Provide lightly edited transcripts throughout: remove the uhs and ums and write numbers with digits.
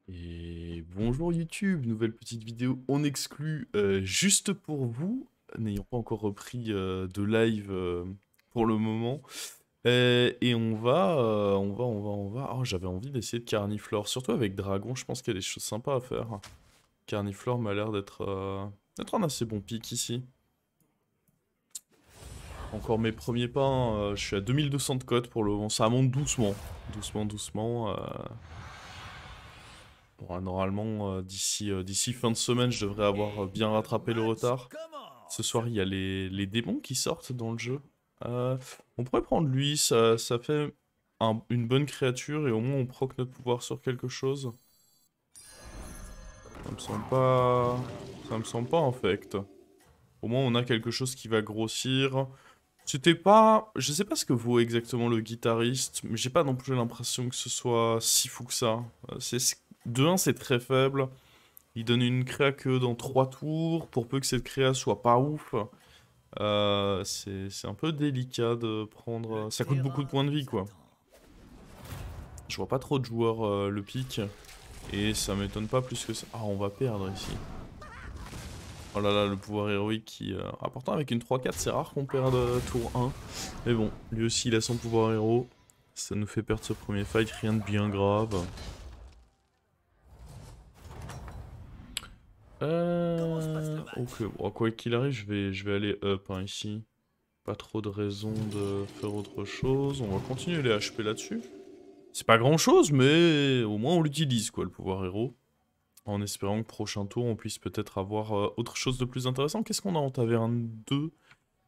Et bonjour YouTube, nouvelle petite vidéo en exclu juste pour vous, n'ayant pas encore repris de live pour le moment. Et on va. Oh, j'avais envie d'essayer de Carniflore, surtout avec Dragon, je pense qu'il y a des choses sympas à faire. Carniflore m'a l'air d'être un assez bon pick ici. Encore mes premiers pas, hein, je suis à 2200 de code pour le moment, ça monte doucement. Doucement, doucement. Bon, normalement, d'ici fin de semaine, je devrais avoir bien rattrapé le retard. Ce soir, il y a les démons qui sortent dans le jeu. Euh, on pourrait prendre lui, ça fait une bonne créature et au moins on proc notre pouvoir sur quelque chose. Ça me semble pas... Ça me semble pas infect. Au moins on a quelque chose qui va grossir. C'était pas... Je sais pas ce que vaut exactement le guitariste, mais j'ai pas non plus l'impression que ce soit si fou que ça. De 1, c'est très faible. Il donne une créa que dans 3 tours, pour peu que cette créa soit pas ouf. C'est un peu délicat de prendre... Ça coûte beaucoup de points de vie, quoi. Je vois pas trop de joueurs le pick, et ça m'étonne pas plus que ça. Ah, on va perdre ici. Oh là là, le pouvoir héroïque qui... Ah, pourtant avec une 3-4, c'est rare qu'on perde tour 1. Mais bon, lui aussi il a son pouvoir héros. Ça nous fait perdre ce premier fight, rien de bien grave. Ok, bon, quoi qu'il arrive, je vais aller up hein, ici. Pas trop de raison de faire autre chose. On va continuer les HP là-dessus. C'est pas grand-chose, mais au moins on l'utilise, quoi, le pouvoir héros. En espérant que prochain tour, on puisse peut-être avoir autre chose de plus intéressant. Qu'est-ce qu'on a en taverne 2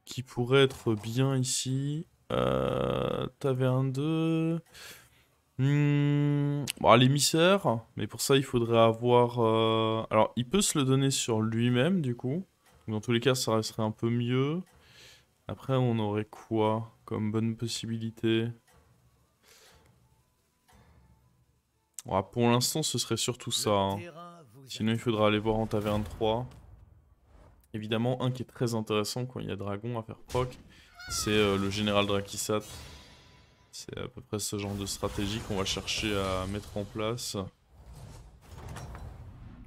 qui pourrait être bien ici? Taverne 2... Bon, l'émissaire, mais pour ça il faudrait avoir... Alors, il peut se le donner sur lui-même, du coup. Dans tous les cas, ça resterait un peu mieux. Après, on aurait quoi comme bonne possibilité? Ouais, pour l'instant, ce serait surtout ça, hein. Sinon, il faudra aller voir en taverne 3. Évidemment, un qui est très intéressant quand il y a dragon à faire proc, c'est le général Drakisat. C'est à peu près ce genre de stratégie qu'on va chercher à mettre en place.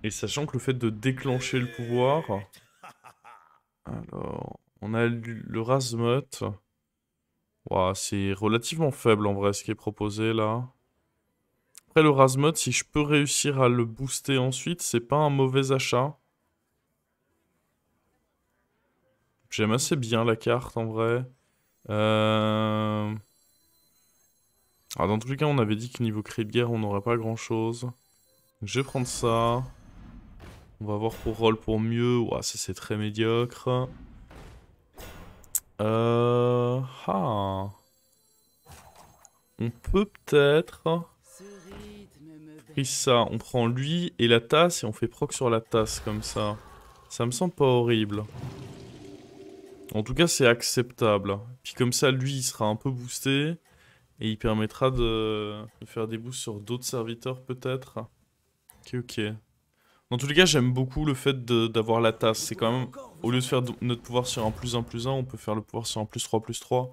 Et sachant que le fait de déclencher le pouvoir... Alors, on a le Razmut. Ouah, c'est relativement faible en vrai ce qui est proposé là. Après le Razmut, si je peux réussir à le booster ensuite, c'est pas un mauvais achat. J'aime assez bien la carte en vrai. Euh... Alors, dans tous les cas, on avait dit que niveau cri de guerre, on n'aurait pas grand chose. Donc, je vais prendre ça. On va voir pour roll pour mieux. Ouah, ça c'est très médiocre. Ah. On peut peut-être... Pris ça, on prend lui et la tasse et on fait proc sur la tasse comme ça. Ça me semble pas horrible. En tout cas, c'est acceptable. Puis comme ça, lui, il sera un peu boosté. Et il permettra de faire des boosts sur d'autres serviteurs, peut-être. Ok, ok. Dans tous les cas, j'aime beaucoup le fait d'avoir la tasse. C'est quand même... Au lieu de faire notre pouvoir sur un plus 1, on peut faire le pouvoir sur un +3/+3.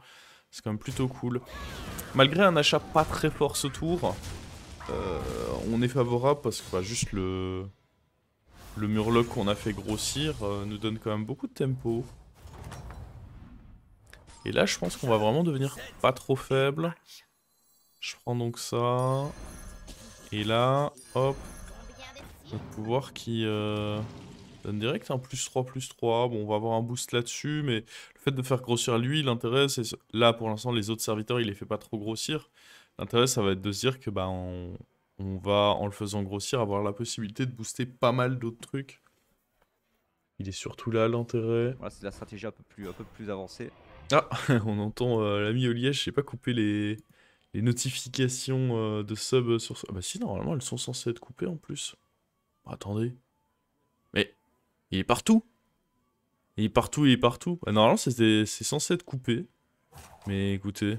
C'est quand même plutôt cool. Malgré un achat pas très fort ce tour, on est favorable parce que bah, juste le murloc qu'on a fait grossir nous donne quand même beaucoup de tempo. Et là, je pense qu'on va vraiment devenir pas trop faible. Je prends donc ça. Et là, hop, notre pouvoir qui donne direct un +3/+3. Bon, on va avoir un boost là-dessus, mais le fait de faire grossir lui, l'intérêt, c'est... Là, pour l'instant, les autres serviteurs, il les fait pas trop grossir. L'intérêt, ça va être de se dire que bah, on va, en le faisant grossir, avoir la possibilité de booster pas mal d'autres trucs. Il est surtout là, l'intérêt. Voilà, c'est la stratégie un peu plus avancée. Ah, on entend l'ami Oliège, je sais pas couper les notifications de sub sur... Ah bah si, normalement, elles sont censées être coupées en plus. Attendez. Mais, il est partout. Il est partout, il est partout. Bah, normalement, c'est censé être coupé. Mais écoutez,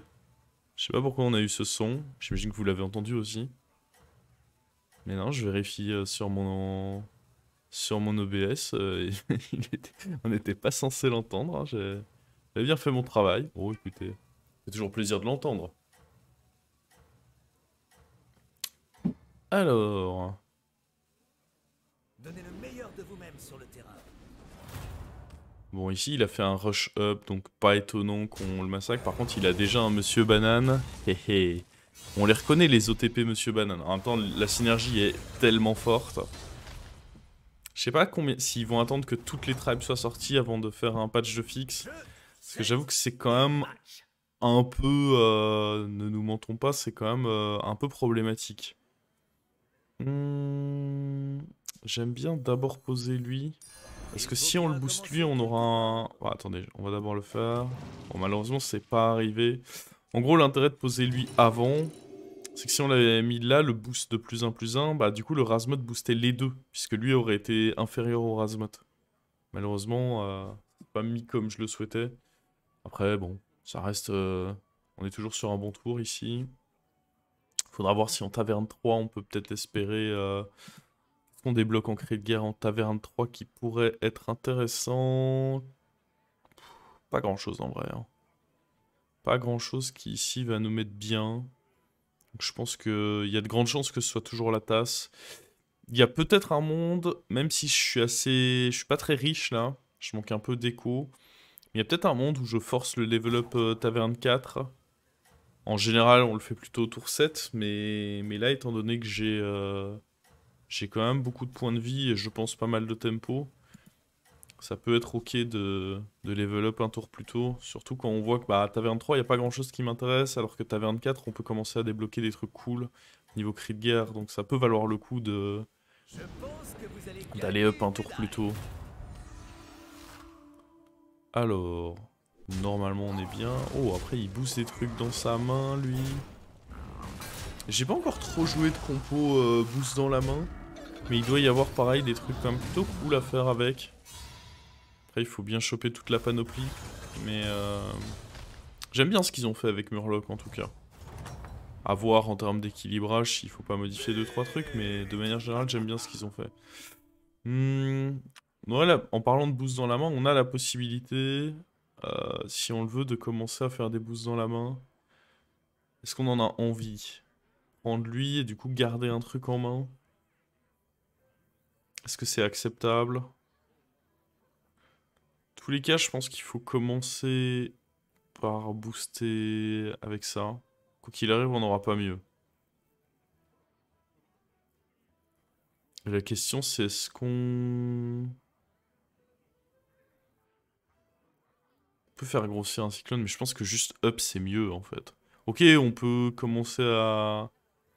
je sais pas pourquoi on a eu ce son. J'imagine que vous l'avez entendu aussi. Mais non, je vérifie sur mon OBS. On n'était pas censé l'entendre. Hein, J'ai bien fait mon travail. Bon, écoutez, c'est toujours plaisir de l'entendre. Alors... Donnez le meilleur de vous-même sur le terrain. Bon, ici, il a fait un rush up, donc pas étonnant qu'on le massacre. Par contre, il a déjà un Monsieur Banane. Hé hé. On les reconnaît, les OTP Monsieur Banane. En même temps, la synergie est tellement forte. Je sais pas combien, s'ils vont attendre que toutes les tribes soient sorties avant de faire un patch de fixe. Parce que j'avoue que c'est quand même un peu... ne nous mentons pas, c'est quand même un peu problématique. J'aime bien d'abord poser lui. Parce que si on le booste lui, on aura un... Oh, attendez, on va d'abord le faire. Bon, malheureusement, c'est pas arrivé. En gros, l'intérêt de poser lui avant, c'est que si on l'avait mis là, le boost de +1/+1, bah du coup, le Razmot boostait les deux. Puisque lui aurait été inférieur au Razmot. Malheureusement, c'est pas mis comme je le souhaitais. Après, bon, ça reste... on est toujours sur un bon tour ici. Faudra voir si en Taverne 3, on peut peut-être espérer... qu'on débloque en cri de guerre en Taverne 3 qui pourrait être intéressant. Pas grand-chose en vrai. Hein. Pas grand-chose qui ici va nous mettre bien. Donc, je pense qu'il y a de grandes chances que ce soit toujours la tasse. Il y a peut-être un monde, même si je suis assez... Je suis pas très riche là. Je manque un peu d'écho. Il y a peut-être un monde où je force le level up Taverne 4. En général, on le fait plutôt au tour 7, mais là, étant donné que j'ai quand même beaucoup de points de vie et je pense pas mal de tempo, ça peut être ok de level up un tour plus tôt. Surtout quand on voit que bah, Taverne 3, il n'y a pas grand chose qui m'intéresse, alors que Taverne 4, on peut commencer à débloquer des trucs cool niveau cri de guerre. Donc ça peut valoir le coup d'aller up un tour plus tôt. Alors, normalement on est bien. Oh, après il booste des trucs dans sa main, lui. J'ai pas encore trop joué de compo boost dans la main. Mais il doit y avoir pareil des trucs quand même plutôt cool à faire avec. Après il faut bien choper toute la panoplie. Mais j'aime bien ce qu'ils ont fait avec Murloc en tout cas. À voir en termes d'équilibrage s'il faut pas modifier 2-3 trucs. Mais de manière générale j'aime bien ce qu'ils ont fait. Voilà, en parlant de boost dans la main, on a la possibilité, si on le veut, de commencer à faire des boosts dans la main. Est-ce qu'on en a envie? Prendre lui et du coup garder un truc en main. Est-ce que c'est acceptable? Tous les cas, je pense qu'il faut commencer par booster avec ça. Quoi qu'il arrive, on n'aura pas mieux. Et la question, c'est est-ce qu'on peut faire grossir un cyclone? Mais je pense que juste up, c'est mieux, en fait. Ok, on peut commencer à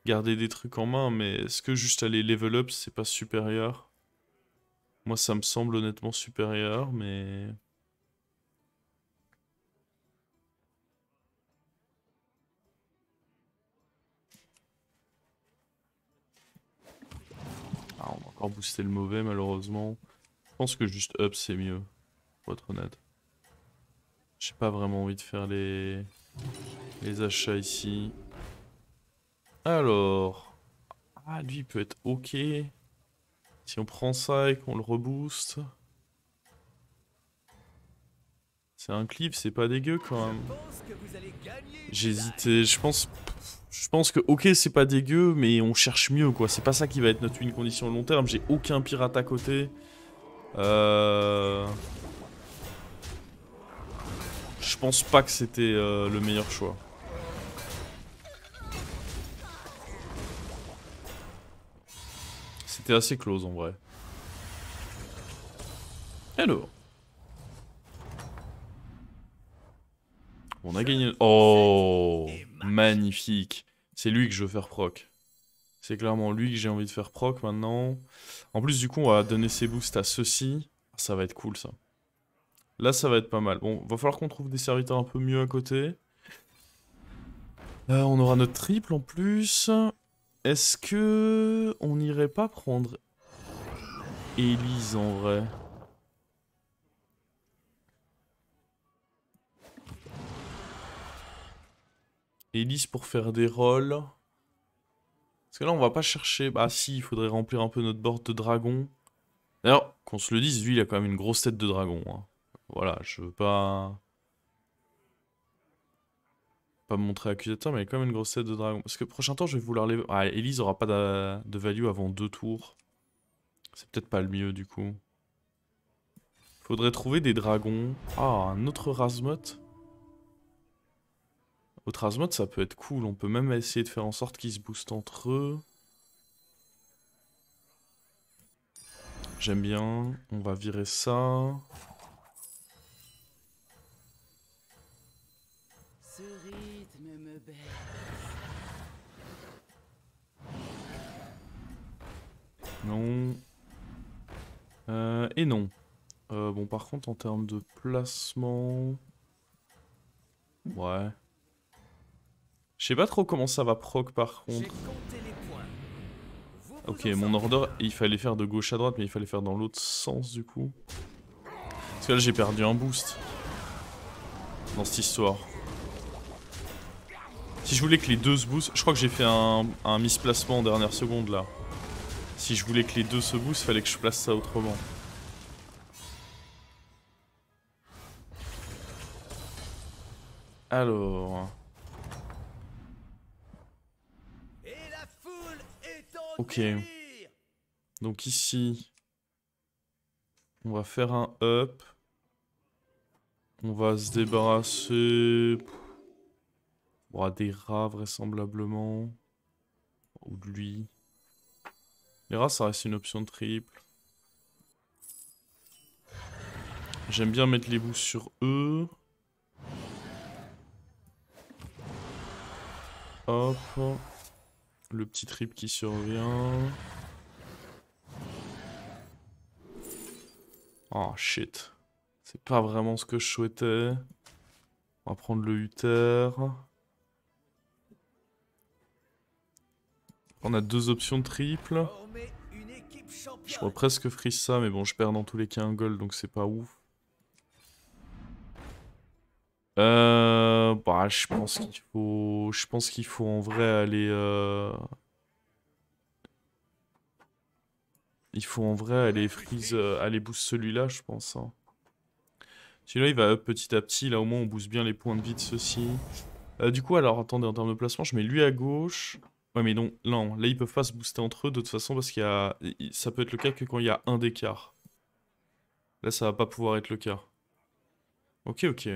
garder des trucs en main, mais est-ce que juste aller level up, c'est pas supérieur? Moi, ça me semble honnêtement supérieur, mais... Ah, on va encore booster le mauvais, malheureusement. Je pense que juste up, c'est mieux, pour être honnête. J'ai pas vraiment envie de faire les achats ici. Alors... Ah, lui, il peut être ok. Si on prend ça et qu'on le rebooste... C'est un clip, c'est pas dégueu quand même. J'hésitais, je pense que ok c'est pas dégueu, mais on cherche mieux quoi. C'est pas ça qui va être notre win condition long terme. J'ai aucun pirate à côté. Je pense pas que c'était le meilleur choix. C'était assez close en vrai. Alors. On a gagné... Oh, magnifique. C'est lui que je veux faire proc. C'est clairement lui que j'ai envie de faire proc maintenant. En plus, du coup, on va donner ses boosts à ceux-ci. Ça va être cool, ça. Là, ça va être pas mal. Bon, va falloir qu'on trouve des serviteurs un peu mieux à côté. On aura notre triple en plus. Est-ce que... on n'irait pas prendre... Elise en vrai? Elise pour faire des rôles. Parce que là, on va pas chercher... Bah si, il faudrait remplir un peu notre board de dragon. D'ailleurs, qu'on se le dise, lui, il a quand même une grosse tête de dragon. Hein. Voilà, je veux pas... Pas me montrer accusateur, mais il a quand même une grosse tête de dragon. Parce que prochain tour, je vais vouloir les... Ah, Elise aura pas de value avant 2 tours. C'est peut-être pas le mieux du coup. Faudrait trouver des dragons. Ah, un autre Razmot. Autre Razmot, ça peut être cool. On peut même essayer de faire en sorte qu'ils se boostent entre eux. J'aime bien. On va virer ça. Ce rythme me berce. Non. Et non. Bon, par contre, en termes de placement... Ouais. Je sais pas trop comment ça va proc, par J'ai contre. compté les points. Ok, mon order, il fallait faire de gauche à droite, mais il fallait faire dans l'autre sens, du coup. Parce que là, j'ai perdu un boost. Dans cette histoire. Si je voulais que les deux se boostent... Je crois que j'ai fait un misplacement en dernière seconde, là. Si je voulais que les deux se boostent, fallait que je place ça autrement. Alors... Et la foule est en Ok. délire. Donc ici... On va faire un up. On va se débarrasser... Bon, des rats, vraisemblablement. Ou de lui. Les rats, ça reste une option triple. J'aime bien mettre les boosts sur eux. Hop. Le petit trip qui survient. Oh shit. C'est pas vraiment ce que je souhaitais. On va prendre le Uther. On a deux options triples. Former une équipe Je championne. pourrais presque freeze ça, mais bon, je perds dans tous les cas un gold, donc c'est pas ouf. Bah, je pense qu'il faut en vrai aller. Il faut en vrai aller freeze, aller boost celui-là, je pense. Hein. Celui-là, il va up petit à petit. Là, au moins, on booste bien les points de vie de ceux-ci. Du coup, alors, attendez, en termes de placement, je mets lui à gauche. Ouais, mais non, non, là, ils peuvent pas se booster entre eux de toute façon parce qu'il y a. Ça peut être le cas que quand il y a un d'écart. Là, ça va pas pouvoir être le cas. Ok, ok.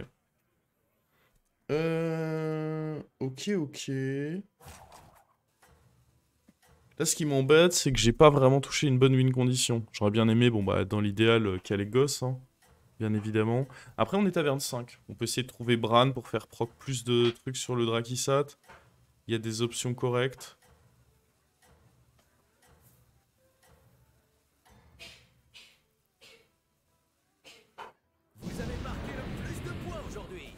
Ok, ok. Là, ce qui m'embête, c'est que j'ai pas vraiment touché une bonne win condition. J'aurais bien aimé, bon, bah, dans l'idéal, qu'elle gosse, hein, bien évidemment. Après, on est à 25. On peut essayer de trouver Bran pour faire proc plus de trucs sur le Drakisat. Il y a des options correctes. Vous avez marqué le plus de points aujourd'hui.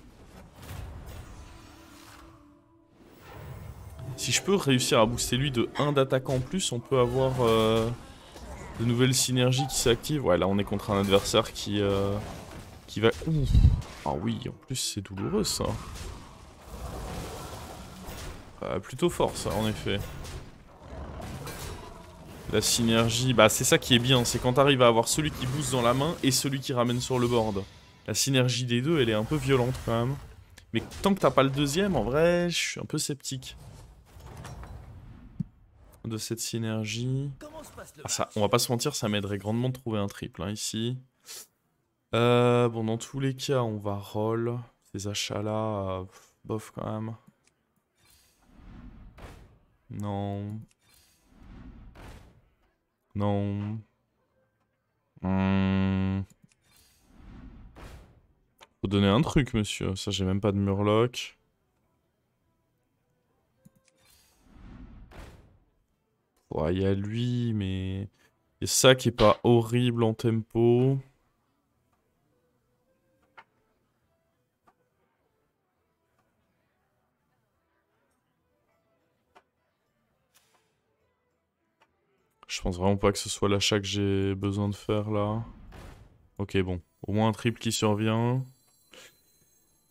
Si je peux réussir à booster lui de 1 d'attaque en plus, on peut avoir de nouvelles synergies qui s'activent. Ouais, là, on est contre un adversaire qui va... Ouh. Ah oui, en plus, c'est douloureux, ça. Plutôt fort, ça, en effet. La synergie, bah c'est ça qui est bien, c'est quand t'arrives à avoir celui qui booste dans la main et celui qui ramène sur le board. La synergie des deux, elle est un peu violente quand même. Mais tant que t'as pas le deuxième, en vrai, je suis un peu sceptique. De cette synergie. Comment se passe le Ah, ça, match? on va pas se mentir, ça m'aiderait grandement de trouver un triple hein, ici. Bon, dans tous les cas, on va roll. Ces achats-là, bof quand même. Non. Non. Faut donner un truc, monsieur. Ça, j'ai même pas de murloc. Ouais, il y a lui, mais... Il y a ça qui est pas horrible en tempo. Je pense vraiment pas que ce soit l'achat que j'ai besoin de faire, là. Ok, bon. Au moins un triple qui survient.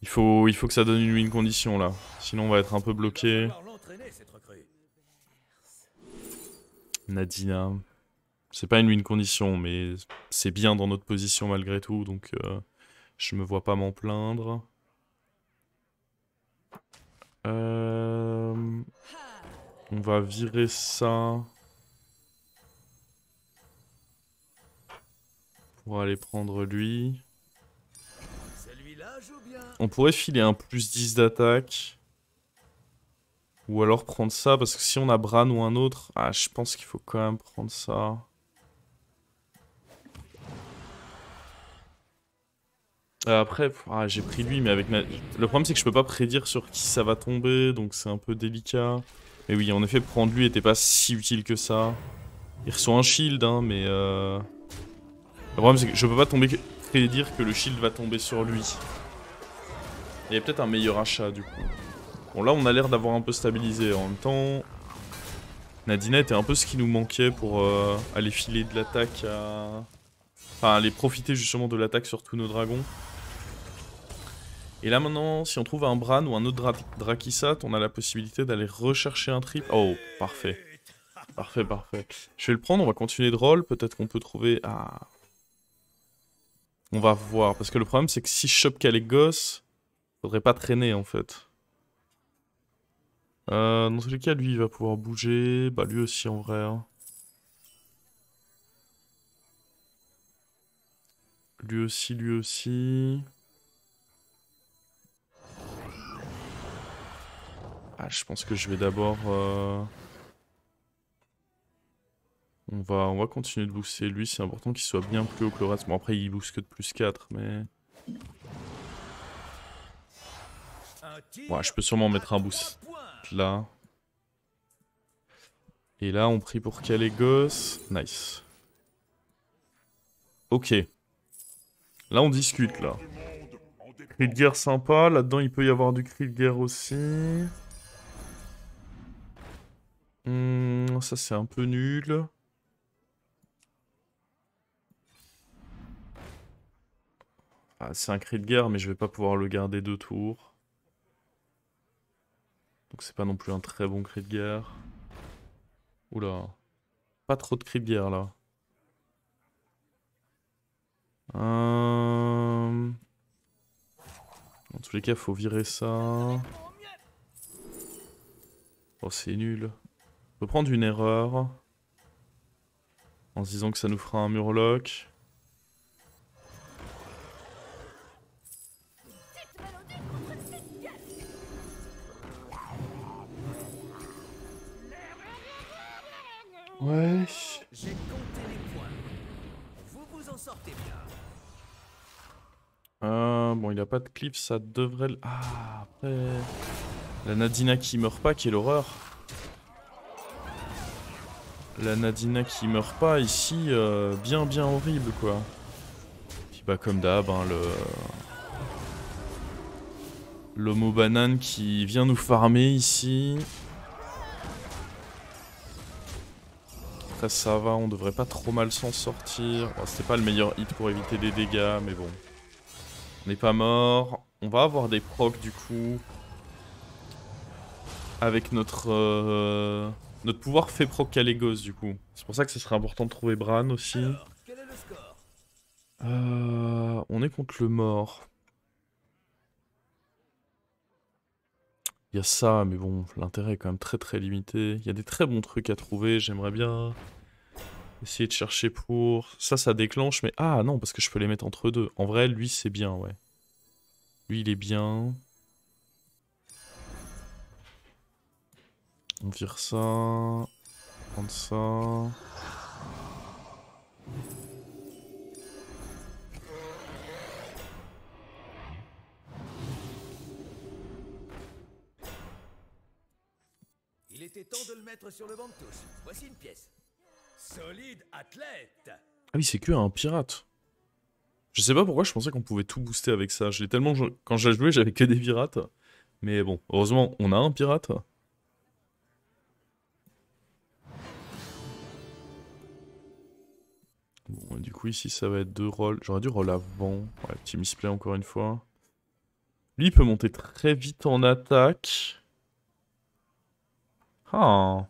Il faut que ça donne une win condition, là. Sinon, on va être un peu Il va bloqué. falloir l'entraîner, cette recrue. Nadina. C'est pas une win condition, mais c'est bien dans notre position malgré tout, donc je me vois pas m'en plaindre. On va virer ça. Pour aller prendre lui. Celui-là joue bien. On pourrait filer un plus 10 d'attaque. Ou alors prendre ça, parce que si on a Bran ou un autre... Ah, je pense qu'il faut quand même prendre ça. Après, j'ai pris lui, mais avec... Le problème, c'est que je peux pas prédire sur qui ça va tomber, donc c'est un peu délicat. Mais oui, en effet, prendre lui était pas si utile que ça. Il reçoit un shield, hein, mais... Le problème, c'est que je peux pas prédire que le shield va tomber sur lui. Il y a peut-être un meilleur achat, du coup. Bon, là, on a l'air d'avoir un peu stabilisé. En même temps, Nadina était un peu ce qui nous manquait pour aller filer de l'attaque à... Enfin, aller profiter justement de l'attaque sur tous nos dragons. Et là, maintenant, si on trouve un Bran ou un autre Drakisat, on a la possibilité d'aller rechercher un trip. Oh, parfait. Parfait, parfait. Je vais le prendre, on va continuer de roll. Peut-être qu'on peut trouver... Ah... On va voir. Parce que le problème, c'est que si je chope Kalégos, faudrait pas traîner, en fait. Dans tous les cas, lui, il va pouvoir bouger. Bah, lui aussi, en vrai. Hein. Lui aussi, lui aussi. Ah, je pense que je vais d'abord... On va continuer de booster lui, c'est important qu'il soit bien plus haut que le reste. Bon, après, il booste que de plus 4, mais... Ouais, je peux sûrement mettre un boost là. Et là, on prie pour Kalégos. Nice. Ok. Là, on discute, là. Cri de guerre sympa. Là-dedans, il peut y avoir du cri de guerre aussi. Ça, c'est un peu nul. Ah, c'est un cri de guerre, mais je vais pas pouvoir le garder 2 tours. Donc c'est pas non plus un très bon cri de guerre. Oula. Pas trop de cri de guerre, là. Dans tous les cas, faut virer ça. Oh, c'est nul. On peut prendre une erreur. En se disant que ça nous fera un murloc. Ouais. J'ai compté les points. Vous vous en sortez bien. Bon, il a pas de clip, ça devrait... Ah, après... La Nadina qui meurt pas, quelle horreur. La Nadina qui meurt pas, ici, bien horrible, quoi. Puis bah, comme d'hab, hein, l'homo banane qui vient nous farmer, ici. Après, ça va, on devrait pas trop mal s'en sortir. Bon, c'était pas le meilleur hit pour éviter des dégâts, mais bon. On n'est pas mort. On va avoir des procs, du coup. Avec notre pouvoir fait proc Kalégos, du coup. C'est pour ça que ce serait important de trouver Bran aussi. Alors, quel est le score? On est contre le mort. Il y a ça, mais bon, l'intérêt est quand même très limité. Il y a des très bons trucs à trouver, j'aimerais bien essayer de chercher pour... Ça déclenche, mais... Ah non, parce que je peux les mettre entre deux. En vrai, lui, c'est bien, ouais. Lui, il est bien. On vire ça. Prendre ça. Il était temps de le mettre sur le banc de touche. Voici une pièce. Solide athlète. Ah oui, c'est que un pirate. Je sais pas pourquoi je pensais qu'on pouvait tout booster avec ça. Je l'ai tellement... Quand j'ai joué, j'avais que des pirates. Mais bon, heureusement, on a un pirate. Bon, du coup, ici, ça va être 2 rolls. J'aurais dû roll avant. Ouais, petit misplay encore une fois. Lui, il peut monter très vite en attaque. Ah.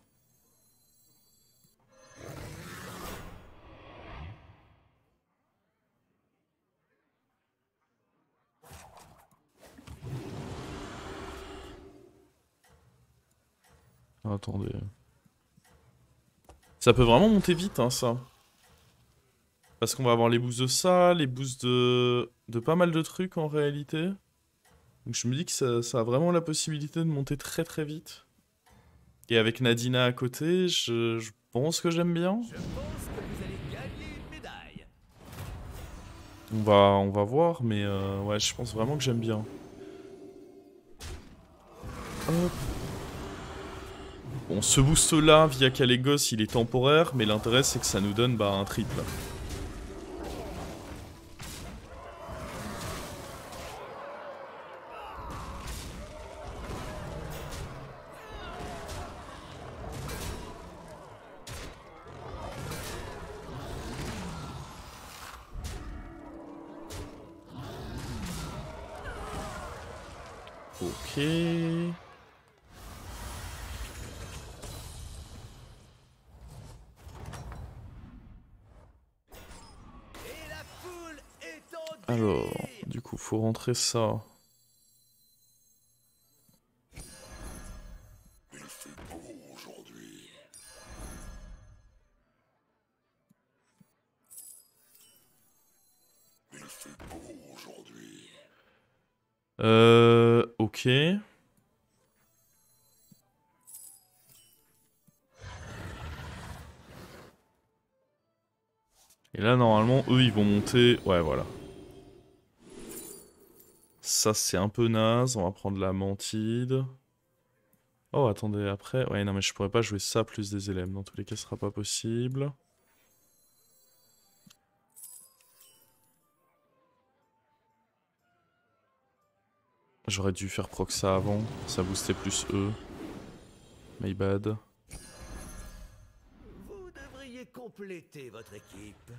Attendez. Ça peut vraiment monter vite, hein, ça. Parce qu'on va avoir les boosts de ça, les boosts de pas mal de trucs en réalité. Donc je me dis que ça a vraiment la possibilité de monter très très vite. Et avec Nadina à côté, je pense que j'aime bien. Je pense que vous allez gagner une médaille. On va voir, mais ouais, je pense vraiment que j'aime bien. Hop. Bon, ce boost là, via Kalégos, il est temporaire, mais l'intérêt c'est que ça nous donne un triple. Ok. Et la foule est en Alors, délire. du coup, faut rentrer ça. Ok. Et là, normalement, eux, ils vont monter... Ouais, voilà. Ça, c'est un peu naze. On va prendre la mantide. Oh, attendez, après... Ouais, non, mais je pourrais pas jouer ça plus des élèves. Dans tous les cas, ce sera pas possible. J'aurais dû faire proc ça avant. Ça boostait plus eux. My bad. Vous devriez compléter votre équipe.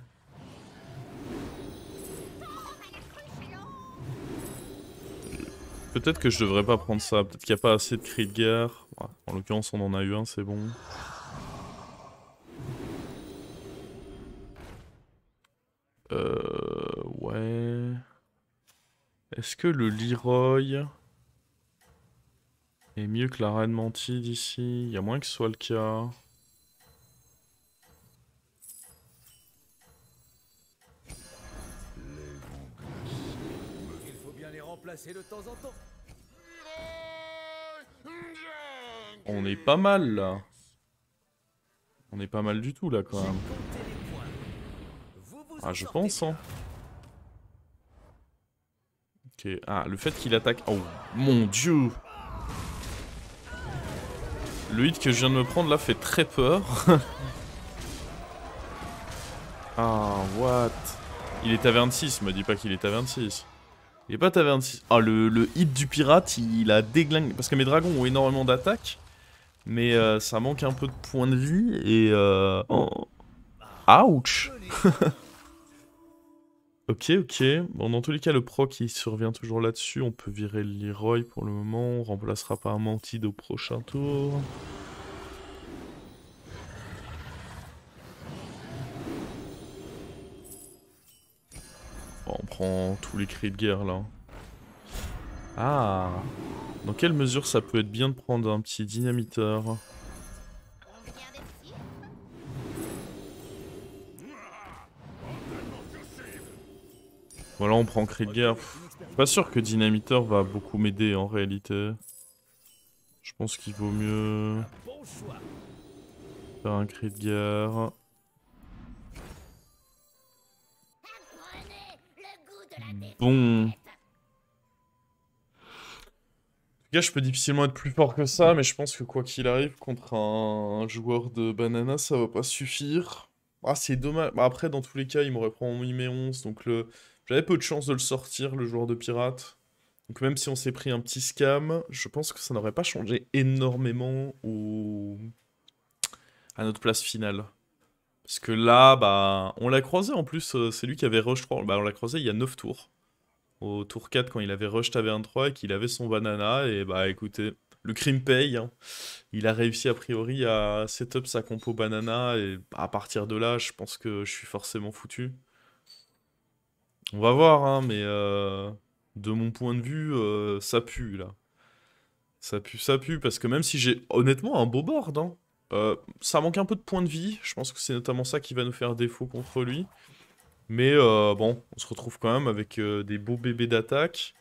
Peut-être que je devrais pas prendre ça. Peut-être qu'il n'y a pas assez de cris de guerre. Ouais, en l'occurrence, on en a eu un, c'est bon. Ouais... Est-ce que le Leroy est mieux que la Reine Mantide ici? Il y a moins que ce soit le cas. Il faut bien les remplacer de temps en temps. On est pas mal là. On est pas mal du tout là quand J'ai même. compté les points. Vous Ah, en je sortez pense, hein. bien. Ok. Ah, le fait qu'il attaque... Oh, mon dieu! Le hit que je viens de me prendre là fait très peur. Ah, what? Il est à 26, me dis pas qu'il est à 26. Il est pas à 26. Ah, le hit du pirate, il a déglingué. Parce que mes dragons ont énormément d'attaques. Mais ça manque un peu de points de vie et... Oh. Ouch! Ok, ok. Bon, dans tous les cas, le proc, il survient toujours là-dessus. On peut virer le Leroy pour le moment. On remplacera par un Mantide au prochain tour. Bon, on prend tous les cris de guerre, là. Ah! Dans quelle mesure ça peut être bien de prendre un petit dynamiteur? Voilà, on prend cri de guerre. Pas sûr que dynamiteur va beaucoup m'aider en réalité. Je pense qu'il vaut mieux Bon choix. faire un cri de guerre. Bon. En tout cas, je peux difficilement être plus fort que ça, mais je pense que quoi qu'il arrive, contre un joueur de banana, ça va pas suffire. Ah, c'est dommage. Bah, après, dans tous les cas, il m'aurait mis mes 11, donc j'avais peu de chance de le sortir, le joueur de pirate. Donc même si on s'est pris un petit scam, je pense que ça n'aurait pas changé énormément à notre place finale. Parce que là, bah, on l'a croisé en plus, c'est lui qui avait rush 3. Bah, on l'a croisé il y a 9 tours. Au tour 4, quand il avait rush taverne 3 et qu'il avait son banana, et bah écoutez, le crime paye, hein. Il a réussi a priori à setup sa compo banana, et à partir de là, je pense que je suis forcément foutu. On va voir, hein, mais de mon point de vue, ça pue là. Ça pue, parce que même si j'ai honnêtement un beau board, hein, ça manque un peu de points de vie. Je pense que c'est notamment ça qui va nous faire défaut contre lui. Mais bon, on se retrouve quand même avec des beaux bébés d'attaque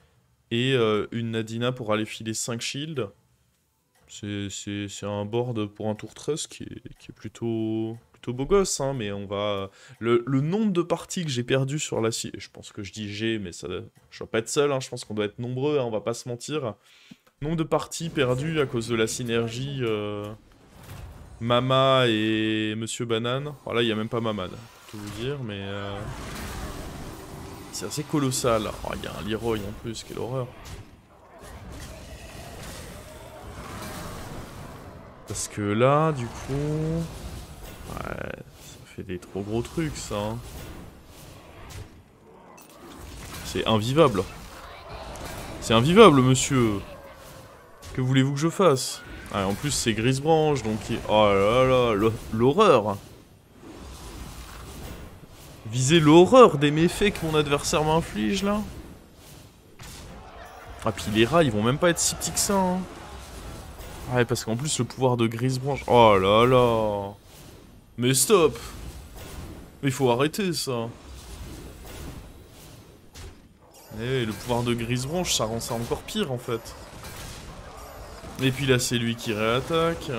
et une Nadina pour aller filer 5 shields. C'est un board pour un tour 13 qui est plutôt beau gosse, hein, mais on va... Le nombre de parties que j'ai perdu sur la... Je pense que je dis j'ai, mais ça, je dois pas être seul, hein, je pense qu'on doit être nombreux, hein, on va pas se mentir. Nombre de parties perdues à cause de la synergie Mama et Monsieur Banane. Alors là, il y a même pas Mama, pour tout vous dire, mais... c'est assez colossal. Oh, il y a un Leroy en plus, quelle horreur. Parce que là, du coup... Ouais, ça fait des trop gros trucs, ça. Hein. C'est invivable. C'est invivable, monsieur. Que voulez-vous que je fasse? Ah, en plus, c'est Grisebranche, donc... Oh là là, l'horreur. Viser l'horreur des méfaits que mon adversaire m'inflige, là. Ah, puis les rats, ils vont même pas être si petits que ça, hein. Ouais, parce qu'en plus, le pouvoir de Grisebranche... Oh là là. Mais stop. Mais il faut arrêter, ça. Eh, le pouvoir de Grisebranche, ça rend ça encore pire, en fait. Et puis là, c'est lui qui réattaque.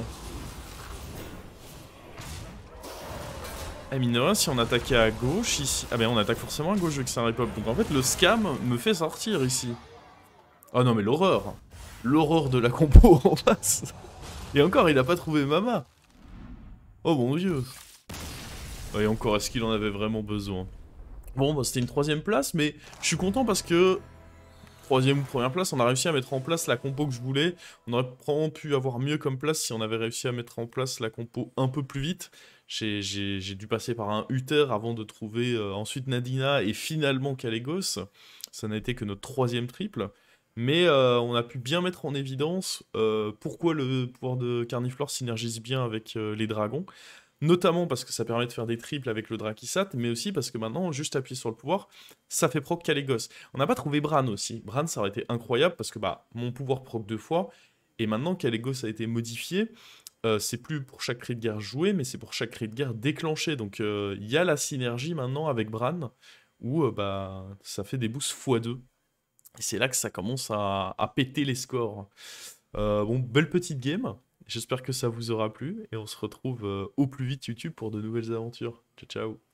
Eh, mine de rien, si on attaquait à gauche, ici... Ah ben, on attaque forcément à gauche vu que c'est un repop. Donc en fait, le scam me fait sortir, ici. Oh non, mais l'horreur. L'horreur de la compo en face. Et encore, il a pas trouvé Mama. Oh mon dieu. Et encore, est-ce qu'il en avait vraiment besoin? Bon, bah, c'était une 3ème place, mais je suis content parce que... 3ème ou première place, on a réussi à mettre en place la compo que je voulais. On aurait probablement pu avoir mieux comme place si on avait réussi à mettre en place la compo un peu plus vite. J'ai dû passer par un Uther avant de trouver ensuite Nadina et finalement Kalégos. Ça n'a été que notre 3ème triple. Mais on a pu bien mettre en évidence pourquoi le pouvoir de Carniflore synergise bien avec les dragons. Notamment parce que ça permet de faire des triples avec le Drakisat, mais aussi parce que maintenant, juste appuyer sur le pouvoir, ça fait proc Kalégos. On n'a pas trouvé Bran aussi. Bran, ça aurait été incroyable parce que bah mon pouvoir proc 2 fois, et maintenant Kalégos a été modifié, c'est plus pour chaque cri de guerre joué, mais c'est pour chaque cri de guerre déclenché. Donc il y a la synergie maintenant avec Bran, où bah ça fait des boosts x2. Et c'est là que ça commence à péter les scores. Bon, belle petite game. J'espère que ça vous aura plu et on se retrouve au plus vite YouTube pour de nouvelles aventures. Ciao ciao.